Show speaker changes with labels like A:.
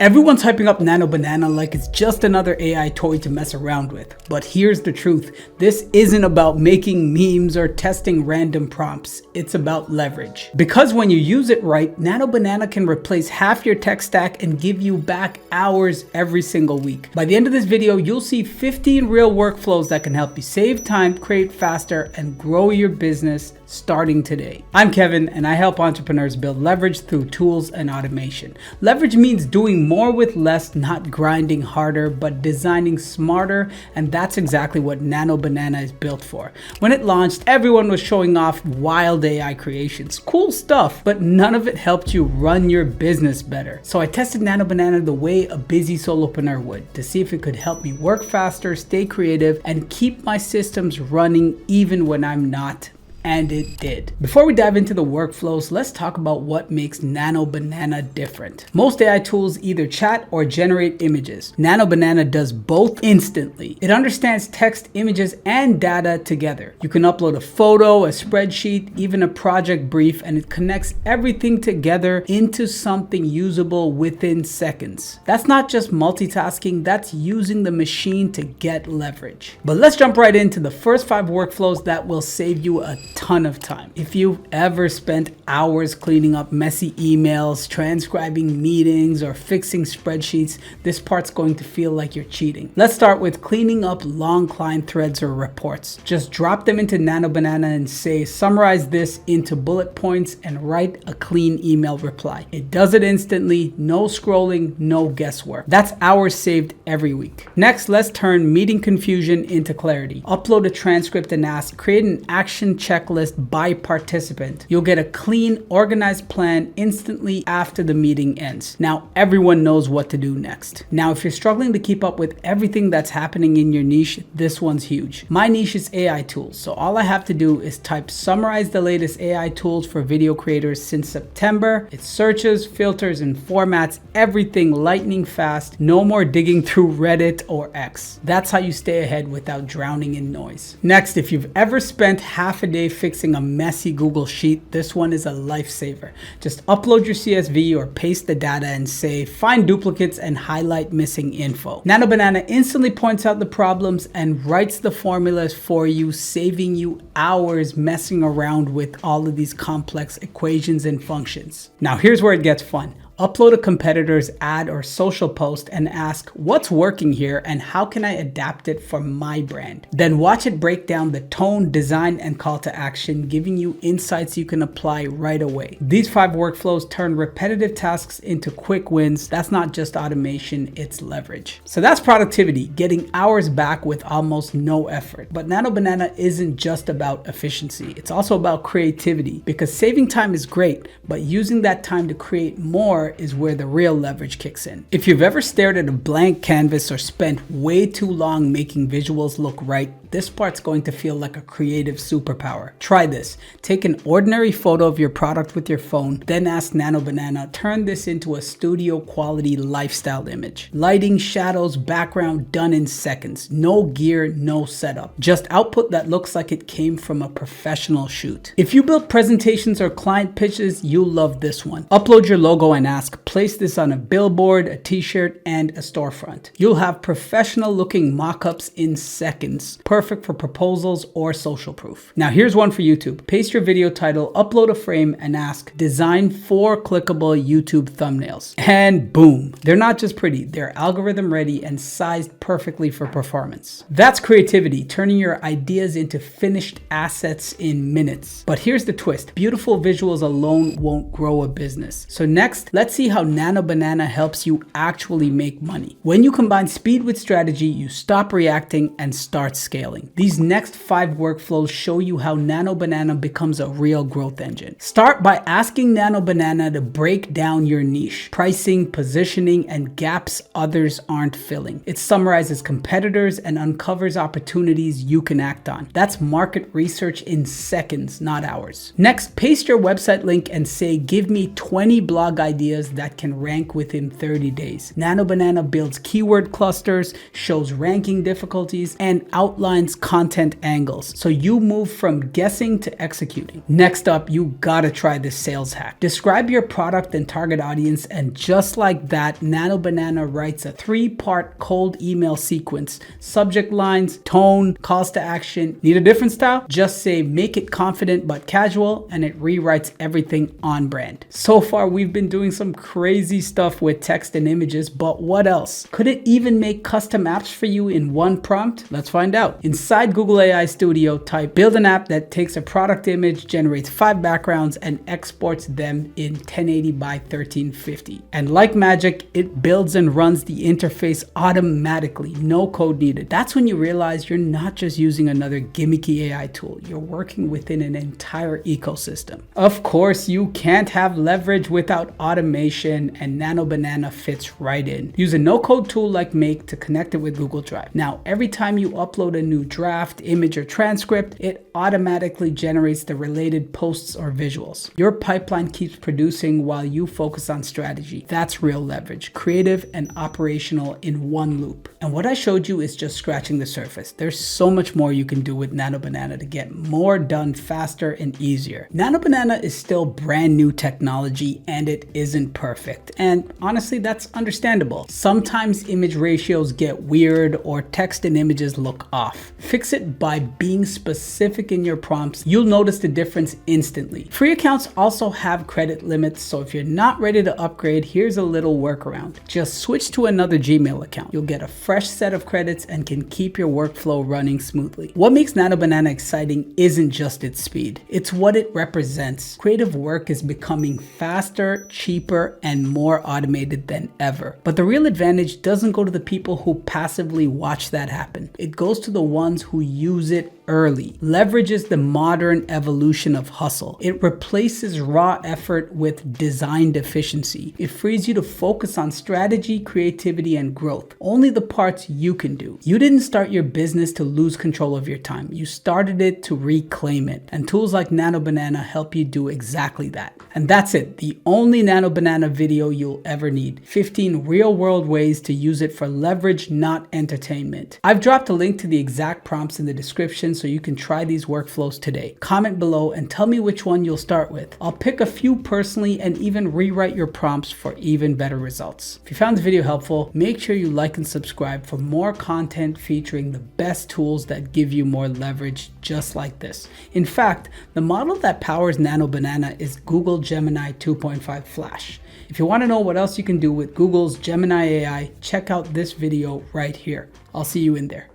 A: Everyone's hyping up Nano Banana like it's just another AI toy to mess around with. But here's the truth. This isn't about making memes or testing random prompts. It's about leverage. Because when you use it right, Nano Banana can replace half your tech stack and give you back hours every single week. By the end of this video, you'll see 15 real workflows that can help you save time, create faster, and grow your business starting today. I'm Kevin, and I help entrepreneurs build leverage through tools and automation. Leverage means doing more with less, not grinding harder, but designing smarter, and that's exactly what Nano Banana is built for. When it launched, everyone was showing off wild AI creations. Cool stuff, but none of it helped you run your business better. So I tested Nano Banana the way a busy solopreneur would, to see if it could help me work faster, stay creative, and keep my systems running even when I'm not. And it did. Before we dive into the workflows, let's talk about what makes Nano Banana different. Most AI tools either chat or generate images. Nano Banana does both instantly. It understands text, images, and data together. You can upload a photo, a spreadsheet, even a project brief, and it connects everything together into something usable within seconds. That's not just multitasking, that's using the machine to get leverage. But let's jump right into the first 5 workflows that will save you a ton of time. If you've ever spent hours cleaning up messy emails, transcribing meetings, or fixing spreadsheets, this part's going to feel like you're cheating. Let's start with cleaning up long client threads or reports. Just drop them into Nano Banana and say, summarize this into bullet points and write a clean email reply. It does it instantly, no scrolling, no guesswork. That's hours saved every week. Next, let's turn meeting confusion into clarity. Upload a transcript and ask, create an action checklist by participant. You'll get a clean, organized plan instantly after the meeting ends. Now everyone knows what to do next. Now, if you're struggling to keep up with everything that's happening in your niche, this one's huge. My niche is AI tools, so all I have to do is type summarize the latest AI tools for video creators since September. It searches, filters, and formats everything lightning fast. No more digging through Reddit or X. That's how you stay ahead without drowning in noise. Next, if you've ever spent half a day fixing a messy Google Sheet, this one is a lifesaver. Just upload your CSV or paste the data and say, find duplicates and highlight missing info. Nano Banana instantly points out the problems and writes the formulas for you, saving you hours messing around with all of these complex equations and functions. Now here's where it gets fun. Upload a competitor's ad or social post and ask, what's working here and how can I adapt it for my brand? Then watch it break down the tone, design, and call to action, giving you insights you can apply right away. These 5 workflows turn repetitive tasks into quick wins. That's not just automation, it's leverage. So that's productivity, getting hours back with almost no effort. But Nano Banana isn't just about efficiency. It's also about creativity, because saving time is great, but using that time to create more is where the real leverage kicks in. If you've ever stared at a blank canvas or spent way too long making visuals look right, this part's going to feel like a creative superpower. Try this. Take an ordinary photo of your product with your phone, then ask Nano Banana, turn this into a studio quality lifestyle image. Lighting, shadows, background, done in seconds. No gear, no setup. Just output that looks like it came from a professional shoot. If you build presentations or client pitches, you'll love this one. Upload your logo and ask, place this on a billboard, a t-shirt, and a storefront. You'll have professional looking mock-ups in seconds. Perfect for proposals or social proof. Now here's one for YouTube. Paste your video title, upload a frame, and ask, design 4 clickable YouTube thumbnails. And boom, they're not just pretty, they're algorithm ready and sized perfectly for performance. That's creativity, turning your ideas into finished assets in minutes. But here's the twist. Beautiful visuals alone won't grow a business. So next, let's see how Nano Banana helps you actually make money. When you combine speed with strategy, you stop reacting and start scaling. These next 5 workflows show you how Nano Banana becomes a real growth engine. Start by asking Nano Banana to break down your niche, pricing, positioning, and gaps others aren't filling. It summarizes competitors and uncovers opportunities you can act on. That's market research in seconds, not hours. Next, paste your website link and say, give me 20 blog ideas that can rank within 30 days. Nano Banana builds keyword clusters, shows ranking difficulties, and outlines pipelines, content angles. So you move from guessing to executing. Next up, you gotta try this sales hack. Describe your product and target audience, and just like that, Nano Banana writes a 3-part cold email sequence. Subject lines, tone, calls to action. Need a different style? Just say make it confident but casual, and it rewrites everything on brand. So far, we've been doing some crazy stuff with text and images, but what else? Could it even make custom apps for you in one prompt? Let's find out. Inside Google AI Studio, type build an app that takes a product image, generates 5 backgrounds, and exports them in 1080 by 1350. And like magic, it builds and runs the interface automatically, no code needed. That's when you realize you're not just using another gimmicky AI tool, you're working within an entire ecosystem. Of course, you can't have leverage without automation, and Nano Banana fits right in. Use a no-code tool like Make to connect it with Google Drive. Now, every time you upload a new draft, image, or transcript, it automatically generates the related posts or visuals. Your pipeline keeps producing while you focus on strategy. That's real leverage, creative and operational in one loop. And what I showed you is just scratching the surface. There's so much more you can do with Nano Banana to get more done faster and easier. Nano Banana is still brand new technology, and it isn't perfect. And honestly, that's understandable. Sometimes image ratios get weird or text and images look off. Fix it by being specific in your prompts. You'll notice the difference instantly. Free accounts also have credit limits, so if you're not ready to upgrade, here's a little workaround. Just switch to another Gmail account. You'll get a fresh set of credits and can keep your workflow running smoothly. What makes Nano Banana exciting isn't just its speed, it's what it represents. Creative work is becoming faster, cheaper, and more automated than ever. But the real advantage doesn't go to the people who passively watch that happen. It goes to the ones who use it early. Leverages the modern evolution of hustle. It replaces raw effort with designed efficiency. It frees you to focus on strategy, creativity, and growth. Only the parts you can do. You didn't start your business to lose control of your time. You started it to reclaim it. And tools like Nano Banana help you do exactly that. And that's it. The only Nano Banana video you'll ever need. 15 real-world ways to use it for leverage, not entertainment. I've dropped a link to the exact prompts in the description so you can try these workflows today. Comment below and tell me which one you'll start with. I'll pick a few personally and even rewrite your prompts for even better results. If you found the video helpful, make sure you like and subscribe for more content featuring the best tools that give you more leverage just like this. In fact, the model that powers Nano Banana is Google Gemini 2.5 Flash. If you want to know what else you can do with Google's Gemini AI, check out this video right here. I'll see you in there.